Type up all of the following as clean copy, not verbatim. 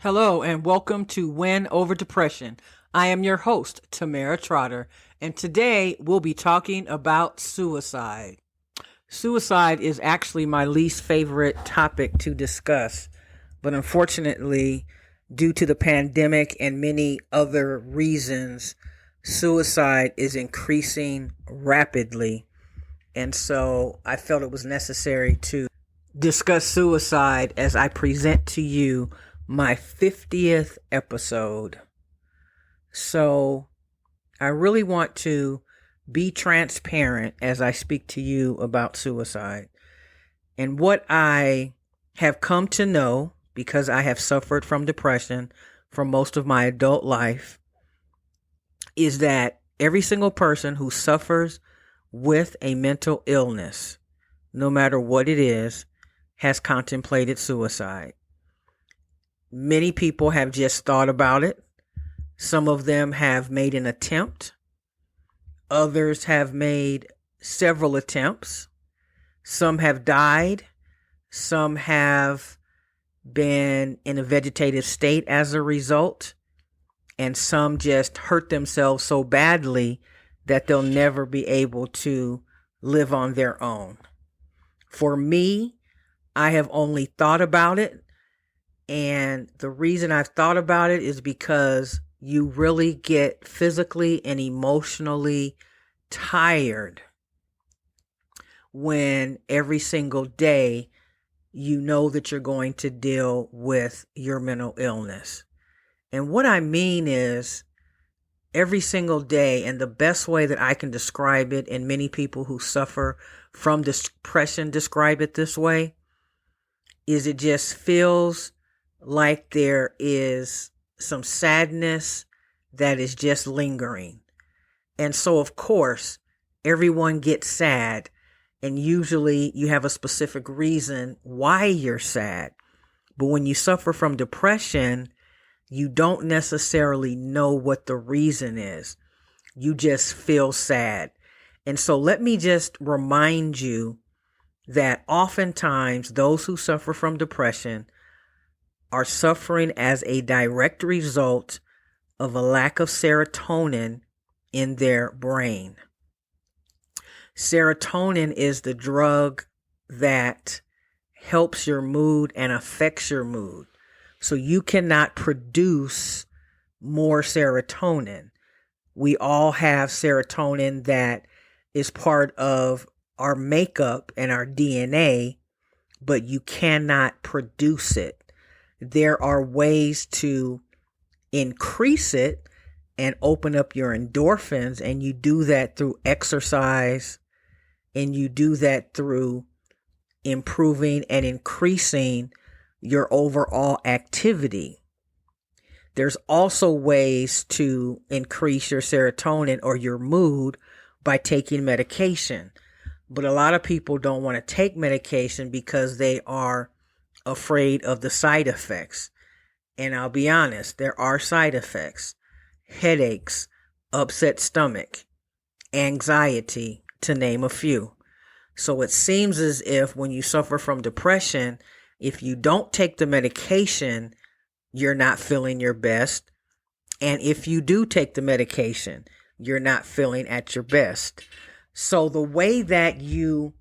Hello and welcome to Win Over Depression. I am your host, Tamara Trotter, and today we'll be talking about suicide. Suicide is actually my least favorite topic to discuss, but unfortunately, due to the pandemic and many other reasons, suicide is increasing rapidly. And so I felt it was necessary to discuss suicide as I present to you my 50th episode. So I really want to be transparent as I speak to you about suicide. And what I have come to know, because I have suffered from depression for most of my adult life, is that every single person who suffers with a mental illness, no matter what it is, has contemplated suicide. Many people have just thought about it. Some of them have made an attempt. Others have made several attempts. Some have died. Some have been in a vegetative state as a result. And some just hurt themselves so badly that they'll never be able to live on their own. For me, I have only thought about it. And the reason I've thought about it is because you really get physically and emotionally tired when every single day you know that you're going to deal with your mental illness. And what I mean is every single day, and the best way that I can describe it, and many people who suffer from depression describe it this way, is it just feels like there is some sadness that is just lingering. And so, of course, everyone gets sad, and usually you have a specific reason why you're sad. But when you suffer from depression, you don't necessarily know what the reason is. You just feel sad. And so let me just remind you that oftentimes those who suffer from depression are suffering as a direct result of a lack of serotonin in their brain. Serotonin is the drug that helps your mood and affects your mood. So you cannot produce more serotonin. We all have serotonin that is part of our makeup and our DNA, but you cannot produce it. There are ways to increase it and open up your endorphins, and you do that through exercise, and you do that through improving and increasing your overall activity. There's also ways to increase your serotonin or your mood by taking medication. But a lot of people don't want to take medication because they are afraid of the side effects. And I'll be honest, there are side effects: headaches, upset stomach, anxiety, to name a few. So it seems as if when you suffer from depression, if you don't take the medication, you're not feeling your best. And if you do take the medication, you're not feeling at your best. So the way that you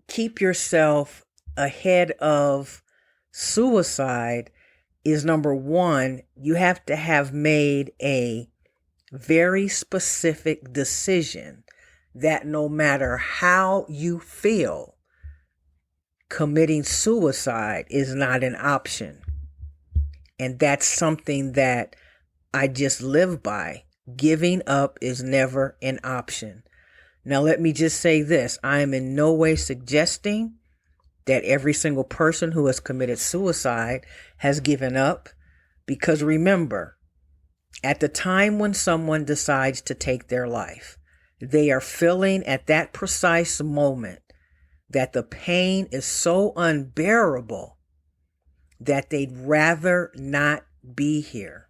keep yourself ahead of suicide is, number one, you have to have made a very specific decision that no matter how you feel, committing suicide is not an option. And that's something that I just live by. Giving up is never an option. Now, let me just say this. I am in no way suggesting that every single person who has committed suicide has given up, because remember, at the time when someone decides to take their life, they are feeling at that precise moment that the pain is so unbearable that they'd rather not be here.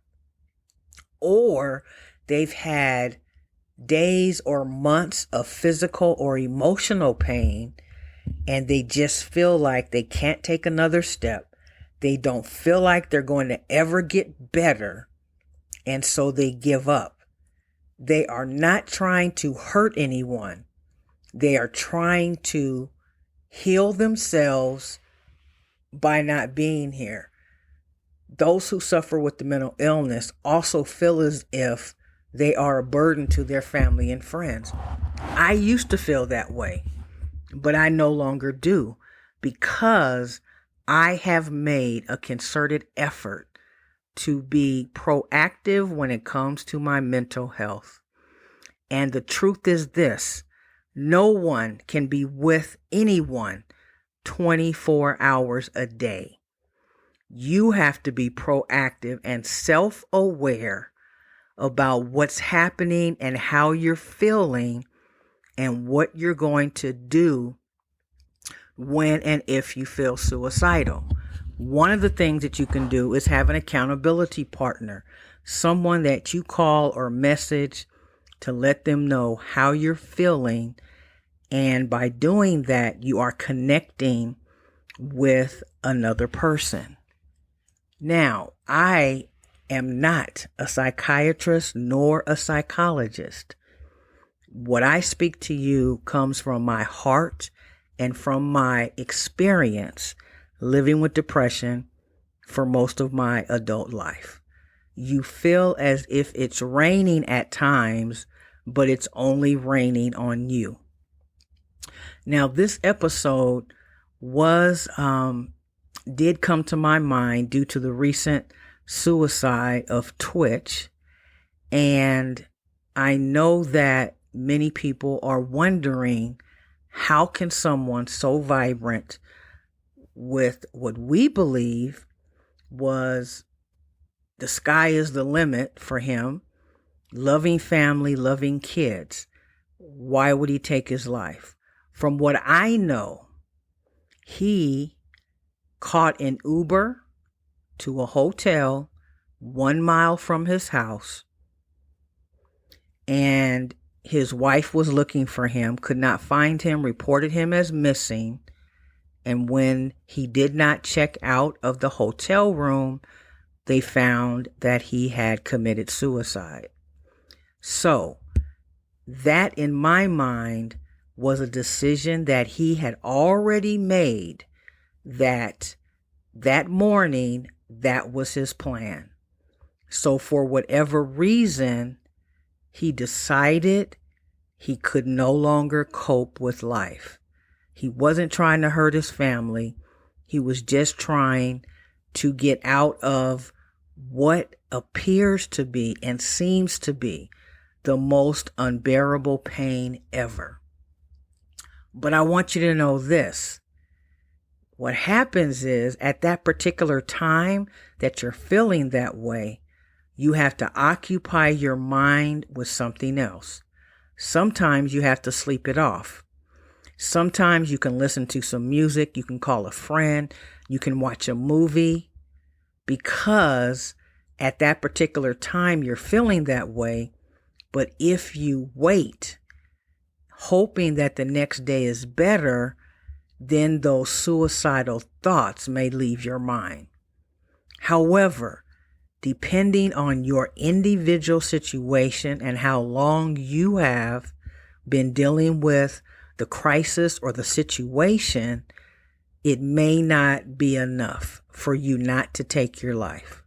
Or they've had days or months of physical or emotional pain, and they just feel like they can't take another step. They don't feel like they're going to ever get better, and so they give up. They are not trying to hurt anyone. They are trying to heal themselves by not being here. Those who suffer with the mental illness also feel as if they are a burden to their family and friends. I used to feel that way, but I no longer do, because I have made a concerted effort to be proactive when it comes to my mental health. And the truth is this: no one can be with anyone 24 hours a day. You have to be proactive and self-aware about what's happening and how you're feeling and what you're going to do when and if you feel suicidal. One of the things that you can do is have an accountability partner, someone that you call or message to let them know how you're feeling. And by doing that, you are connecting with another person. Now, I am not a psychiatrist nor a psychologist. What I speak to you comes from my heart and from my experience living with depression for most of my adult life. You feel as if it's raining at times, but it's only raining on you. Now, this episode did come to my mind due to the recent suicide of Twitch. And I know that many people are wondering, how can someone so vibrant with what we believe was the sky is the limit for him, loving family, loving kids, why would he take his life? From what I know, he caught an Uber to a hotel 1 mile from his house, and his wife was looking for him, could not find him, reported him as missing. And when he did not check out of the hotel room, they found that he had committed suicide. So that, in my mind, was a decision that he had already made, that morning, that was his plan. So for whatever reason, he decided he could no longer cope with life. He wasn't trying to hurt his family. He was just trying to get out of what appears to be and seems to be the most unbearable pain ever. But I want you to know this. What happens is, at that particular time that you're feeling that way, you have to occupy your mind with something else. Sometimes you have to sleep it off. Sometimes you can listen to some music, you can call a friend, you can watch a movie, because at that particular time you're feeling that way. But if you wait, hoping that the next day is better, then those suicidal thoughts may leave your mind. However, depending on your individual situation and how long you have been dealing with the crisis or the situation, it may not be enough for you not to take your life.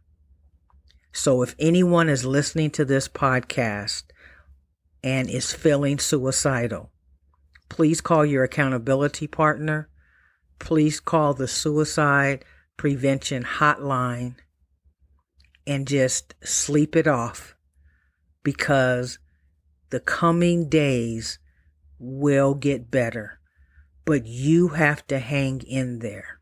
So if anyone is listening to this podcast and is feeling suicidal, please call your accountability partner. Please call the suicide prevention hotline and just sleep it off, because the coming days will get better, but you have to hang in there.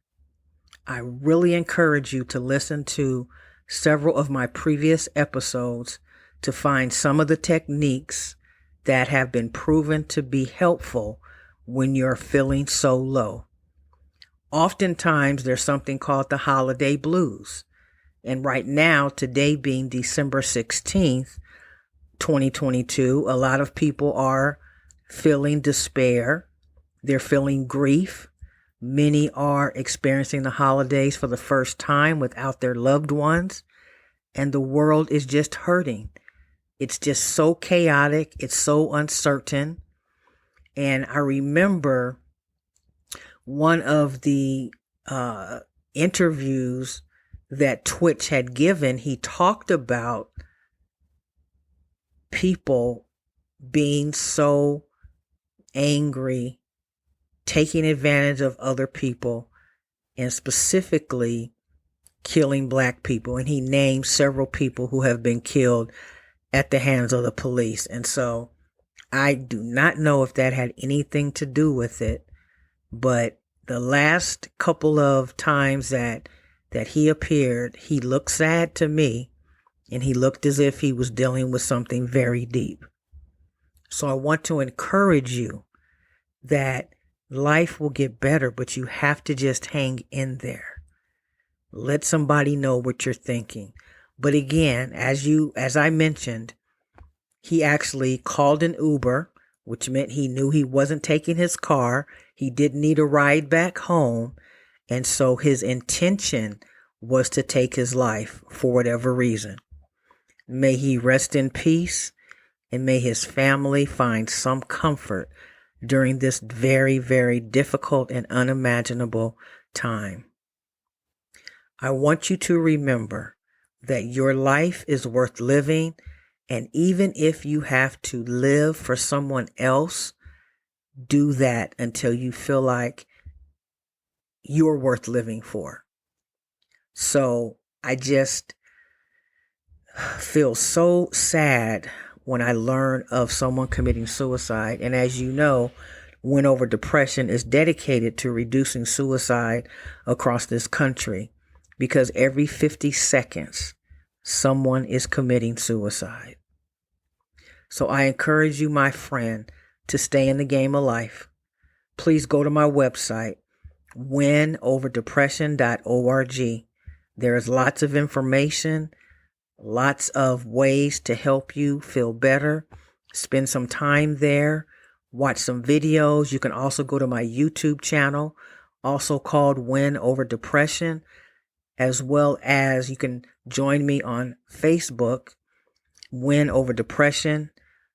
I really encourage you to listen to several of my previous episodes to find some of the techniques that have been proven to be helpful when you're feeling so low. Oftentimes, there's something called the holiday blues. And right now, today being December 16th, 2022, a lot of people are feeling despair. They're feeling grief. Many are experiencing the holidays for the first time without their loved ones, and the world is just hurting. It's just so chaotic. It's so uncertain. And I remember one of the interviews that Twitch had given, he talked about people being so angry, taking advantage of other people, and specifically killing black people. And he named several people who have been killed at the hands of the police. And so I do not know if that had anything to do with it, but the last couple of times that he appeared, he looked sad to me, and he looked as if he was dealing with something very deep. So I want to encourage you that life will get better, but you have to just hang in there. Let somebody know what you're thinking. But again, as I mentioned, he actually called an Uber, which meant he knew he wasn't taking his car. He didn't need a ride back home. And so his intention was to take his life for whatever reason. May he rest in peace, and may his family find some comfort during this very, very difficult and unimaginable time. I want you to remember that your life is worth living, and even if you have to live for someone else, do that until you feel like you're worth living for. So I just feel so sad when I learn of someone committing suicide. And as you know, Win Over Depression is dedicated to reducing suicide across this country, because every 50 seconds, someone is committing suicide. So I encourage you, my friend, to stay in the game of life. Please go to my website, winoverdepression.org. There is lots of information, lots of ways to help you feel better. Spend some time there. Watch some videos. You can also go to my YouTube channel, also called Win Over Depression, as well as you can join me on Facebook, Win Over Depression.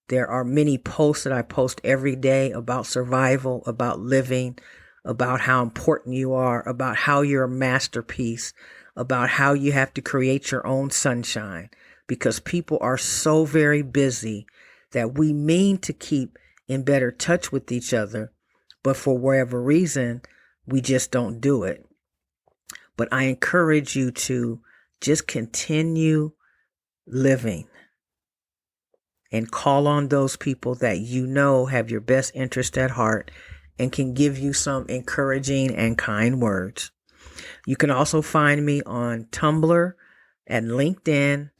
There are many posts that I post every day about survival, about living, about how important you are, about how you're a masterpiece, about how you have to create your own sunshine, because people are so very busy that we mean to keep in better touch with each other, but for whatever reason, we just don't do it. But I encourage you to just continue living and call on those people that you know have your best interest at heart and can give you some encouraging and kind words. You can also find me on Tumblr and LinkedIn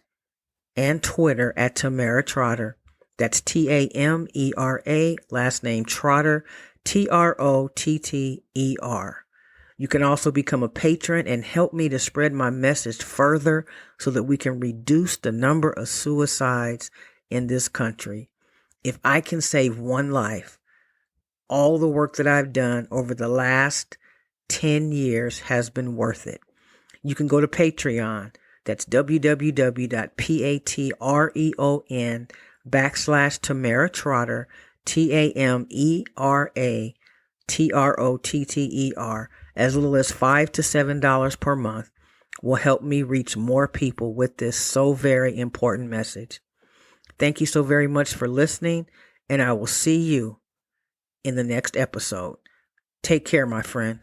and Twitter at Tamara Trotter. That's Tamera, last name Trotter, Trotter. You can also become a patron and help me to spread my message further so that we can reduce the number of suicides in this country. If I can save one life, all the work that I've done over the last 10 years has been worth it. You can go to Patreon. That's www.patreon.com/Tamara Trotter, TAMERA TROTTER. As little as $5 to $7 per month will help me reach more people with this so very important message. Thank you so very much for listening, and I will see you in the next episode. Take care, my friend.